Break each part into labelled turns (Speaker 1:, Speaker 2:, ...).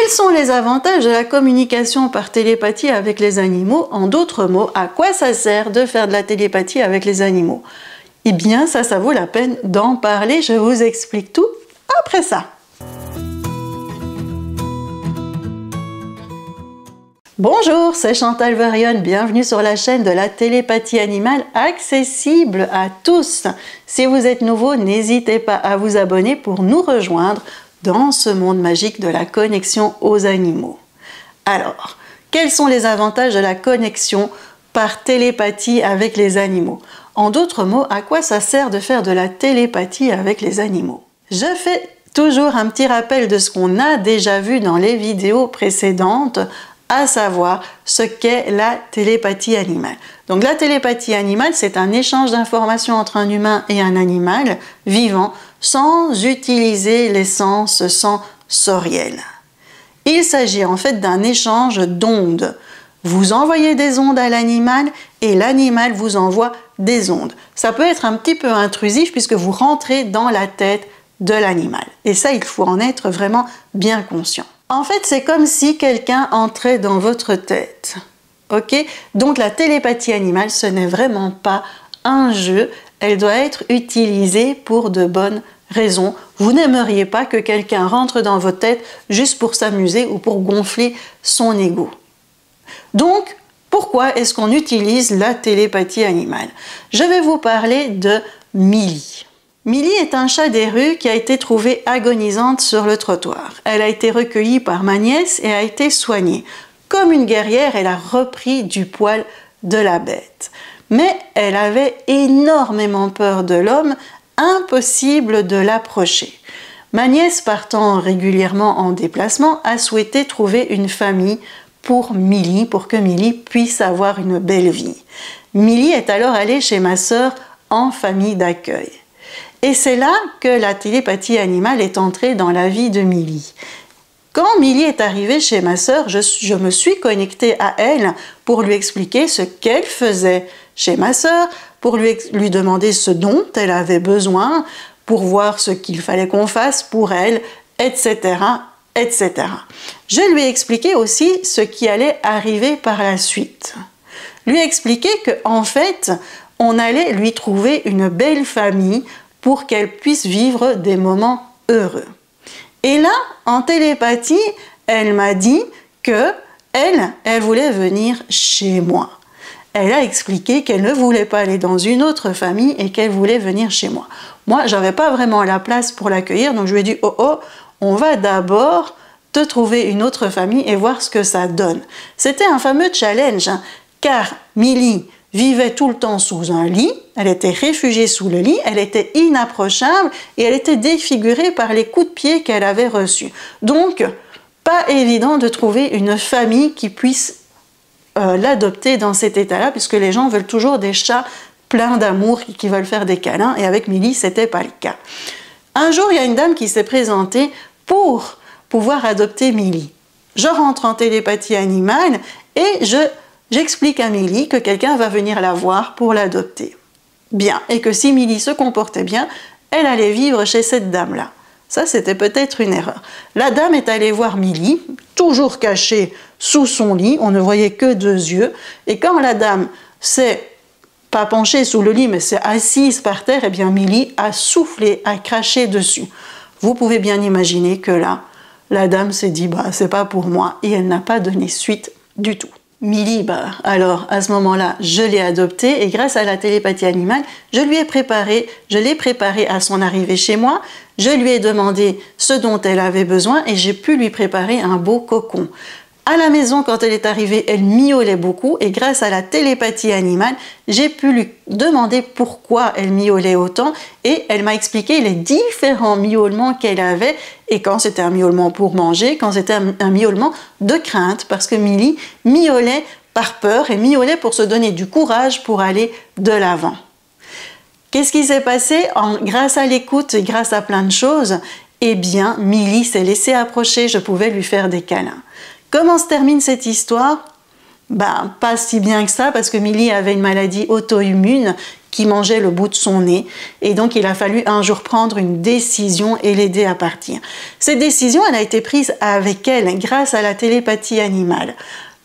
Speaker 1: Quels sont les avantages de la communication par télépathie avec les animaux? En d'autres mots, à quoi ça sert de faire de la télépathie avec les animaux? Eh bien, ça vaut la peine d'en parler. Je vous explique tout après ça. Bonjour, c'est Chantal Varion, bienvenue sur la chaîne de la télépathie animale accessible à tous. Si vous êtes nouveau, n'hésitez pas à vous abonner pour nous rejoindre dans ce monde magique de la connexion aux animaux. Alors, quels sont les avantages de la connexion par télépathie avec les animaux? En d'autres mots, à quoi ça sert de faire de la télépathie avec les animaux? Je fais toujours un petit rappel de ce qu'on a déjà vu dans les vidéos précédentes, à savoir ce qu'est la télépathie animale. Donc la télépathie animale, c'est un échange d'informations entre un humain et un animal vivant sans utiliser les sens sensoriels. Il s'agit en fait d'un échange d'ondes. Vous envoyez des ondes à l'animal et l'animal vous envoie des ondes. Ça peut être un petit peu intrusif puisque vous rentrez dans la tête de l'animal. Et ça, il faut en être vraiment bien conscient. En fait, c'est comme si quelqu'un entrait dans votre tête. Ok? Donc la télépathie animale, ce n'est vraiment pas un jeu. Elle doit être utilisée pour de bonnes raisons. Vous n'aimeriez pas que quelqu'un rentre dans votre tête juste pour s'amuser ou pour gonfler son ego. Donc, pourquoi est-ce qu'on utilise la télépathie animale? Je vais vous parler de Millie. Millie est un chat des rues qui a été trouvée agonisante sur le trottoir. Elle a été recueillie par ma nièce et a été soignée. Comme une guerrière, elle a repris du poil de la bête. Mais elle avait énormément peur de l'homme, impossible de l'approcher. Ma nièce, partant régulièrement en déplacement, a souhaité trouver une famille pour Millie, pour que Millie puisse avoir une belle vie. Millie est alors allée chez ma sœur en famille d'accueil. Et c'est là que la télépathie animale est entrée dans la vie de Millie. Quand Millie est arrivée chez ma sœur, je me suis connectée à elle pour lui expliquer ce qu'elle faisait chez ma sœur, pour lui demander ce dont elle avait besoin, pour voir ce qu'il fallait qu'on fasse pour elle, etc., etc. Je lui ai expliqué aussi ce qui allait arriver par la suite. Lui ai expliqué qu'en fait, on allait lui trouver une belle famille pour qu'elle puisse vivre des moments heureux. Et là, en télépathie, elle m'a dit que elle voulait venir chez moi. Elle a expliqué qu'elle ne voulait pas aller dans une autre famille et qu'elle voulait venir chez moi. Moi, j'avais pas vraiment la place pour l'accueillir, donc je lui ai dit « Oh, on va d'abord te trouver une autre famille et voir ce que ça donne. » C'était un fameux challenge, hein, car Millie vivait tout le temps sous un lit, elle était réfugiée sous le lit, elle était inapprochable et elle était défigurée par les coups de pied qu'elle avait reçus. Donc, pas évident de trouver une famille qui puisse l'adopter dans cet état-là, puisque les gens veulent toujours des chats pleins d'amour qui veulent faire des câlins, et avec Millie, c'était pas le cas. Un jour, il y a une dame qui s'est présentée pour pouvoir adopter Millie. Je rentre en télépathie animale et j'explique à Millie que quelqu'un va venir la voir pour l'adopter. Bien, et que si Millie se comportait bien, elle allait vivre chez cette dame-là. Ça, c'était peut-être une erreur. La dame est allée voir Millie, toujours cachée sous son lit, on ne voyait que deux yeux, et quand la dame s'est pas penchée sous le lit, mais s'est assise par terre, eh bien Millie a soufflé, a craché dessus. Vous pouvez bien imaginer que là, la dame s'est dit, bah, c'est pas pour moi, et elle n'a pas donné suite du tout. Millie, alors à ce moment-là, je l'ai adoptée et grâce à la télépathie animale, je l'ai préparée à son arrivée chez moi, je lui ai demandé ce dont elle avait besoin et j'ai pu lui préparer un beau cocon. À la maison, quand elle est arrivée, elle miaulait beaucoup et grâce à la télépathie animale, j'ai pu lui demander pourquoi elle miaulait autant et elle m'a expliqué les différents miaulements qu'elle avait et quand c'était un miaulement pour manger, quand c'était un miaulement de crainte parce que Millie miaulait par peur et miaulait pour se donner du courage pour aller de l'avant. Qu'est-ce qui s'est passé? Grâce à l'écoute et grâce à plein de choses, eh bien, Millie s'est laissée approcher, je pouvais lui faire des câlins. Comment se termine cette histoire? Pas si bien que ça, parce que Millie avait une maladie auto-immune qui mangeait le bout de son nez. Et donc, il a fallu un jour prendre une décision et l'aider à partir. Cette décision, elle a été prise avec elle, grâce à la télépathie animale.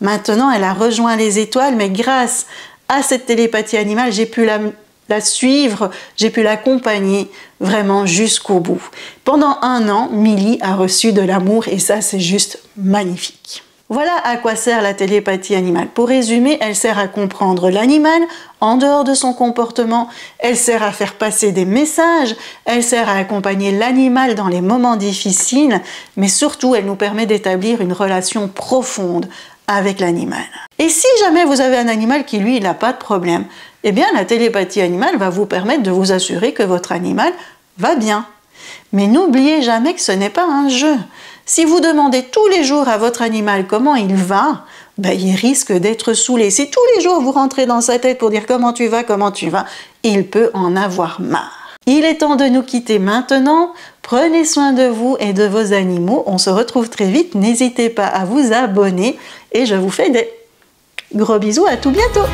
Speaker 1: Maintenant, elle a rejoint les étoiles, mais grâce à cette télépathie animale, j'ai pu la suivre, j'ai pu l'accompagner vraiment jusqu'au bout. Pendant 1 an, Millie a reçu de l'amour et ça, c'est juste magnifique. Voilà à quoi sert la télépathie animale. Pour résumer, elle sert à comprendre l'animal en dehors de son comportement, elle sert à faire passer des messages, elle sert à accompagner l'animal dans les moments difficiles, mais surtout, elle nous permet d'établir une relation profonde avec l'animal. Et si jamais vous avez un animal qui, lui, n'a pas de problème, eh bien, la télépathie animale va vous permettre de vous assurer que votre animal va bien. Mais n'oubliez jamais que ce n'est pas un jeu. Si vous demandez tous les jours à votre animal comment il va, il risque d'être saoulé. Si tous les jours vous rentrez dans sa tête pour dire comment tu vas, il peut en avoir marre. Il est temps de nous quitter maintenant. Prenez soin de vous et de vos animaux. On se retrouve très vite. N'hésitez pas à vous abonner et je vous fais des gros bisous. À tout bientôt.